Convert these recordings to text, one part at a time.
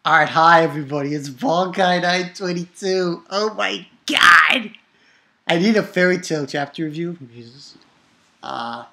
Alright, hi everybody, it's Ball Guy 922. Oh my god! I need a fairy tale chapter review. Jesus. I'll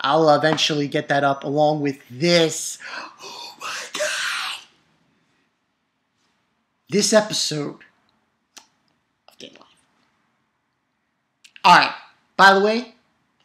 eventually get that up along with this. Oh my god! This episode of Day Life. Alright, by the way,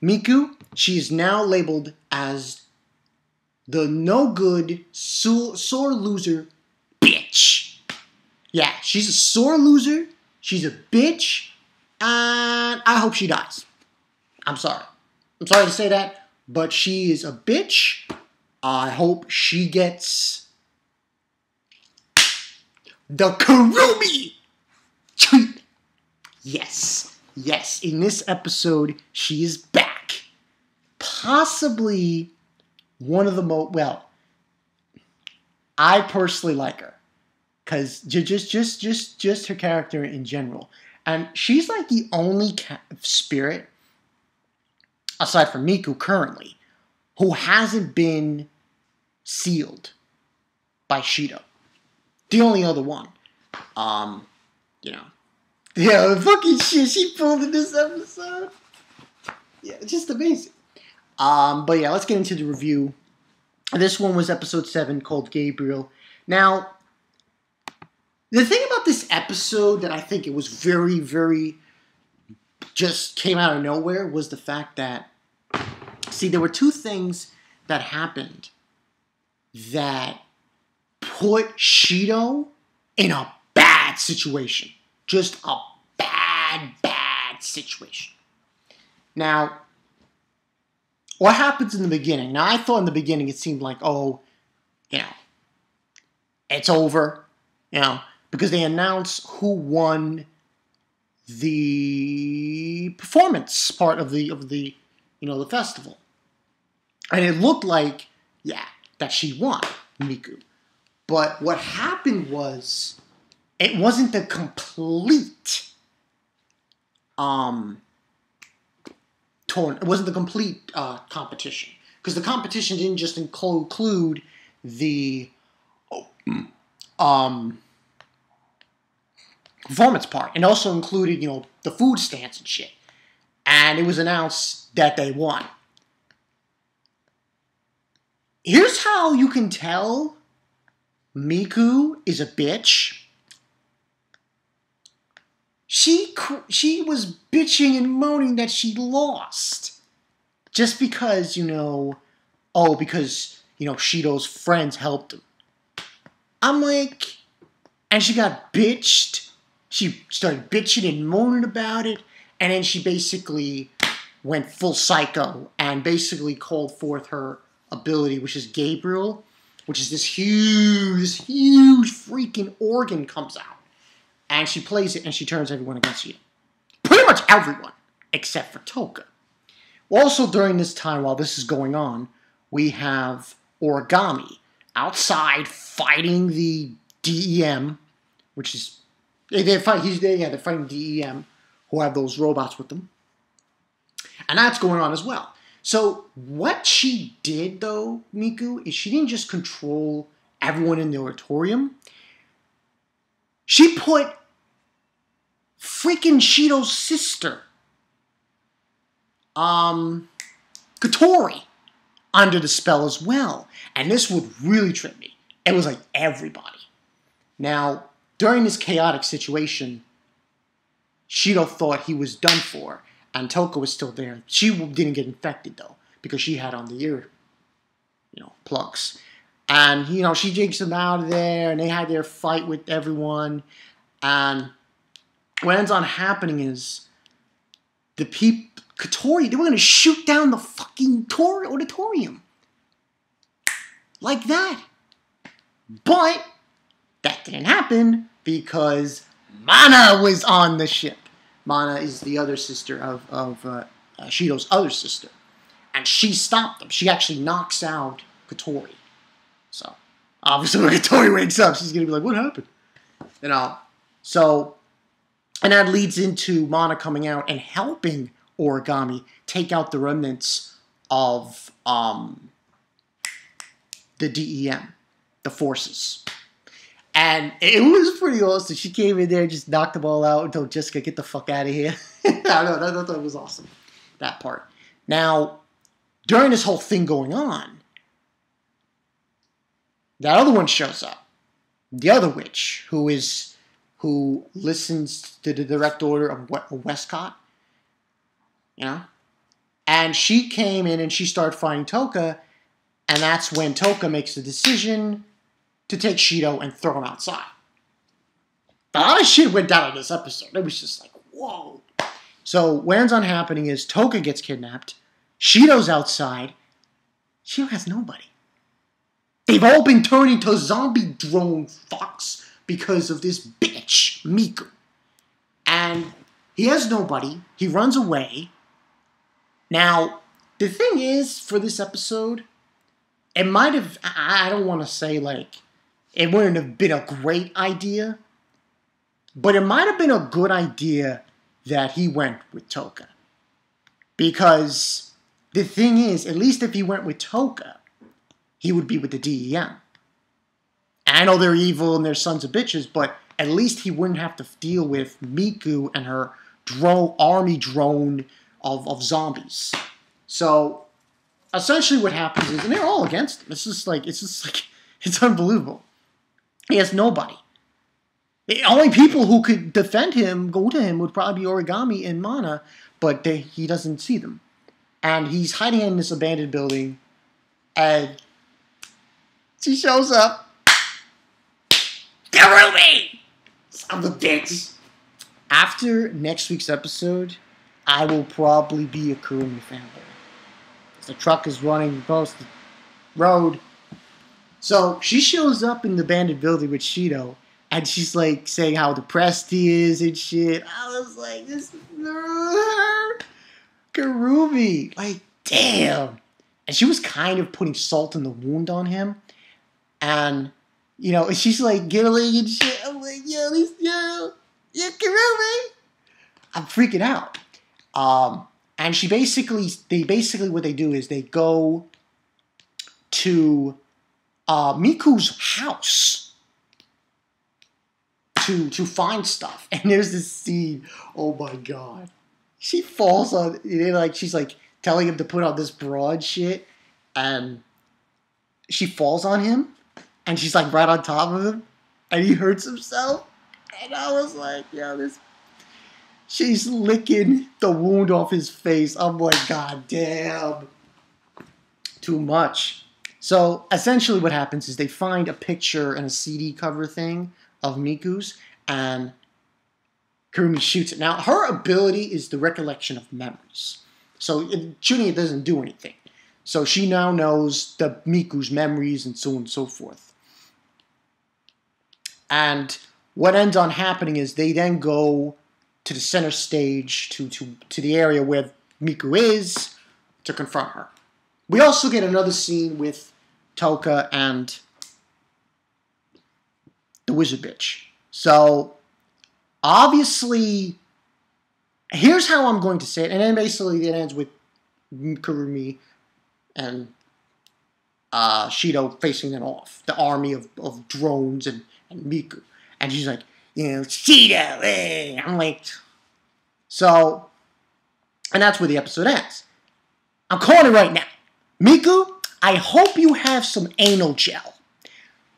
Miku, she is now labeled as the no good, sore loser bitch. Yeah, she's a sore loser. She's a bitch. And I hope she dies. I'm sorry. I'm sorry to say that, but she is a bitch. I hope she gets the Kurumi treatment. Yes. Yes. In this episode, she is back. Possibly one of the most, well, I personally like her because just her character in general, and she's like the only spirit aside from Miku currently who hasn't been sealed by Shido. The only other one, the fucking shit she pulled in this episode. Yeah, it's just amazing. But yeah, let's get into the review. This one was episode 7 called Gabriel. Now, the thing about this episode that I think it was very, very just came out of nowhere was the fact that, see, there were two things that happened that put Shido in a bad situation. Just a bad situation. Now, what happens in the beginning? Now, I thought in the beginning it seemed like, it's over, because they announced who won the performance part of the festival. And it looked like, that she won, Miku. But what happened was, it wasn't the complete it wasn't the complete competition, because the competition didn't just include the performance part. It also included, the food stands and shit. And it was announced that they won. Here's how you can tell Miku is a bitch. She was bitching and moaning that she lost. Just because, because Shido's friends helped him. I'm like, and she got bitched. She started bitching and moaning about it. And then she basically went full psycho and basically called forth her ability, which is Gabriel, which is this huge freaking organ comes out. And she plays it, and she turns everyone against you. Pretty much everyone, except for Toka. Also, during this time, while this is going on, we have Origami outside fighting the DEM, which is... they're fighting DEM, who have those robots with them. And that's going on as well. So, what she did, though, Miku, is she didn't just control everyone in the auditorium. She put freaking Shido's sister, Katori, under the spell as well. And this would really trip me. It was like everybody. Now, during this chaotic situation, Shido thought he was done for, and Toka was still there. She didn't get infected, though, because she had on the ear, plugs. And, she jigs them out of there, and they had their fight with everyone. And what ends on happening is Katori, they were going to shoot down the fucking auditorium. Like that. But that didn't happen because Mana was on the ship. Mana is the other sister of Shido's other sister. And she stopped them. She actually knocks out Katori. So, obviously when Katori wakes up, she's going to be like, what happened? So, and that leads into Mana coming out and helping Origami take out the remnants of the DEM. the forces. And it was pretty awesome. She came in there, just knocked them all out and told Jessica, get the fuck out of here. I don't know, I thought it was awesome, that part. Now, during this whole thing going on, that other one shows up. The other witch, who listens to the direct order of Westcott, you know? And she came in and she started fighting Toka, and that's when Toka makes the decision to take Shido and throw him outside. A lot of shit went down in this episode. It was just like, whoa. So what ends on happening is Toka gets kidnapped, Shido's outside, Shido has nobody. They've all been turned into zombie drone fucks because of this bitch, Miku. And he has nobody. He runs away. Now, the thing is, for this episode, it might have, I don't want to say like, it wouldn't have been a great idea, but it might have been a good idea that he went with Toka. Because the thing is, at least if he went with Toka, he would be with the DEM. And I know they're evil and they're sons of bitches, but at least he wouldn't have to deal with Miku and her army drone of zombies. So, essentially what happens is, and they're all against him. It's unbelievable. He has nobody. The only people who could defend him, go to him, would probably be Origami and Mana, but he doesn't see them. And he's hiding in this abandoned building, and she shows up. Kurumi! Son of a bitch. After next week's episode, I will probably be a Kurumi fanboy. The truck is running across the road. So she shows up in the abandoned building with Shido, and she's like saying how depressed he is and shit. I was like, this Kurumi, like, damn. And she was kind of putting salt in the wound on him. And, you know, she's like giggling and shit. I'm like, yo, Kurumi. I'm freaking out. And what they do is they go to Miku's house to find stuff. And there's this scene, oh my god. She falls on, she's like telling him to put on this broad shit, and she falls on him, and she's like right on top of him, and he hurts himself. And I was like, yo, she's licking the wound off his face. I'm like, god damn. Too much. So, essentially what happens is they find a picture and a CD cover thing of Miku's, and Kurumi shoots it. Now, her ability is the recollection of memories. So, shooting it doesn't do anything. So, she now knows the Miku's memories and so on and so forth. And what ends on happening is they then go to the center stage, to the area where Miku is, to confront her. We also get another scene with Toka and the wizard bitch. So, obviously, here's how I'm going to say it, and then basically it ends with Kurumi and Shido facing them off, the army of drones and Miku. And she's like, you know, Shido, eh. I'm like, so, and that's where the episode ends. I'm calling it right now. Miku, I hope you have some anal gel.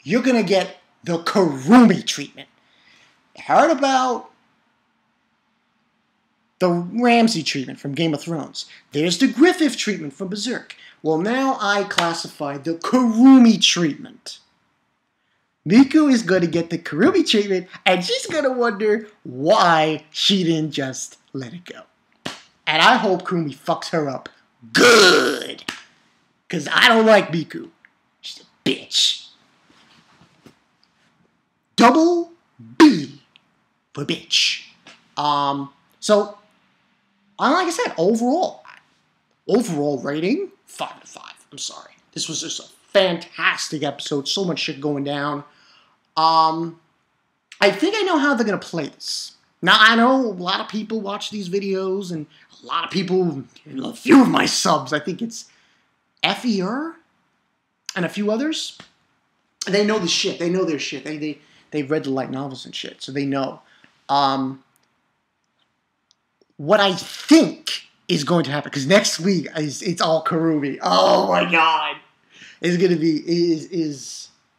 You're going to get the Kurumi treatment. Heard about the Ramsay treatment from Game of Thrones. There's the Griffith treatment from Berserk. Well, now I classify the Kurumi treatment. Miku is going to get the Kurumi treatment, and she's going to wonder why she didn't just let it go. And I hope Kurumi fucks her up good. Because I don't like Miku. She's a bitch. Double B for bitch. So, like I said, overall rating, 5 out of 5. I'm sorry. This was just a fantastic episode. So much shit going down. I think I know how they're going to play this. Now, I know a lot of people watch these videos, and a lot of people, a few of my subs, I think it's FER and a few others. They know the shit. They know their shit. They've read the light novels and shit, so they know. What I think is going to happen, because next week it's all Kurumi. Oh my god, it's gonna be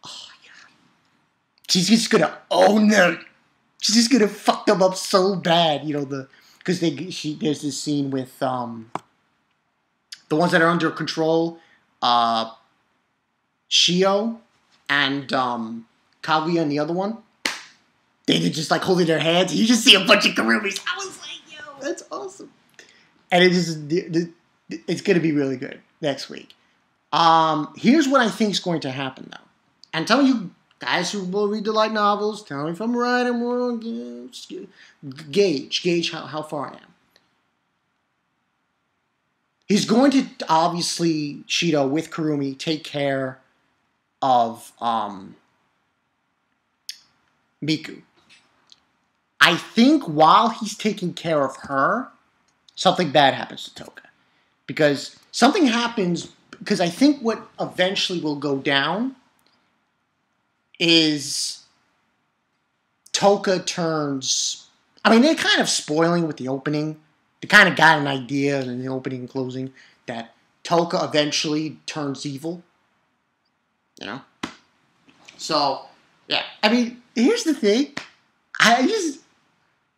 oh my god. She's just gonna own them. She's just gonna fuck them up so bad, because there's this scene with the ones that are under control, Shio and Kaguya and the other one. They're just like holding their hands. You just see a bunch of Kurumis. I was like, yo, that's awesome. And it's going to be really good next week. Here's what I think is going to happen, though. And tell you guys who will read the light novels, tell me if I'm right or wrong. Gauge how far I am. He's going to, obviously, Shido with Kurumi, take care of Miku. I think while he's taking care of her, something bad happens to Toka. Because something happens, because I think what eventually will go down is Toka turns... I mean, they're kind of spoiling with the opening. They kind of got an idea in the opening and closing that Toka eventually turns evil. So, yeah. I mean, here's the thing.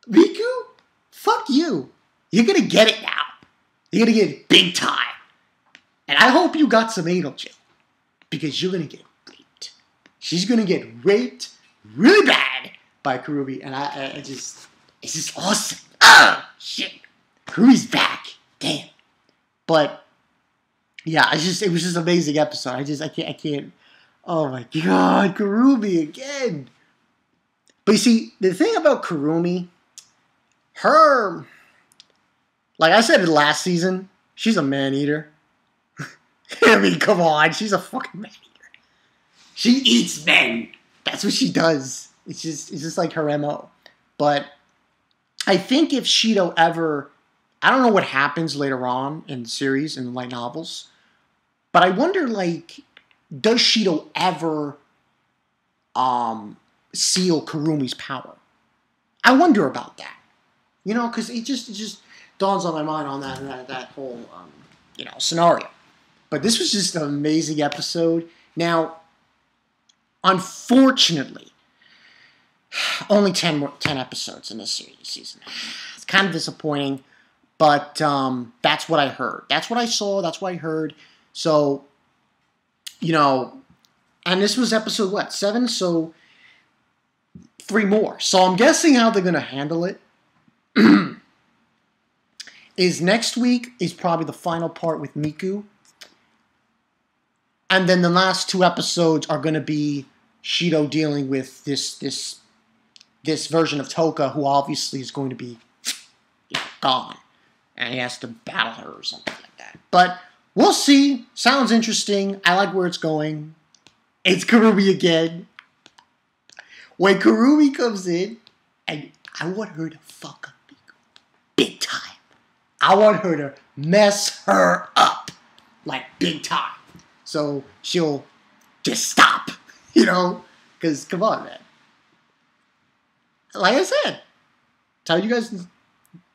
Miku, fuck you. You're going to get it now. You're going to get it big time. And I hope you got some anal gel. Because you're going to get raped. She's going to get raped really bad by Kurumi. And it's just awesome. Oh, shit. Kurumi's back. Damn. But, yeah, it was just an amazing episode. I can't. Oh my god, Kurumi again. But you see, the thing about Kurumi, her, like I said in last season, she's a man-eater. I mean, come on, she's a fucking man-eater. She eats men. That's what she does. It's just like her MO. But I think if Shido ever, I don't know what happens later on in the series, in the light novels, but I wonder, like, does Shido ever seal Kurumi's power? I wonder about that. Because it just dawns on my mind on that whole scenario. But this was just an amazing episode. Now, unfortunately, only 10 episodes in this season. It's kind of disappointing, but that's what I heard. That's what I saw. That's what I heard. So, and this was episode, 7? So, 3 more. So, I'm guessing how they're going to handle it is next week is probably the final part with Miku. And then the last 2 episodes are going to be Shido dealing with this version of Toka, who obviously is going to be gone. And he has to battle her or something like that. But we'll see. Sounds interesting. I like where it's going. It's Kurumi again. When Kurumi comes in, and I want her to fuck up Miku. Big time. I want her to mess her up. Like, big time. So, she'll just stop. Because, come on, man. Like I said, tell you guys,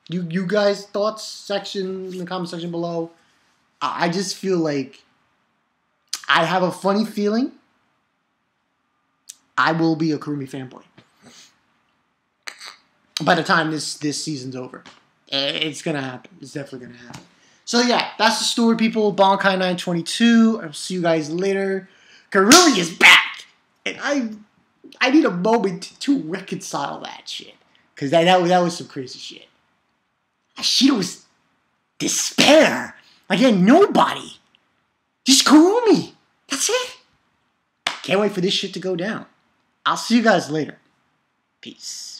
you guys' thoughts section in the comment section below. I just feel like I have a funny feeling I will be a Kurumi fanboy by the time this season's over. It's gonna happen. It's definitely gonna happen. So yeah, that's the story, people. Bankai 922. I'll see you guys later. Kurumi is back, and I need a moment to reconcile that shit, because that was some crazy shit. Shido was despair. Again, nobody. Just Kurumi. That's it. Can't wait for this shit to go down. I'll see you guys later. Peace.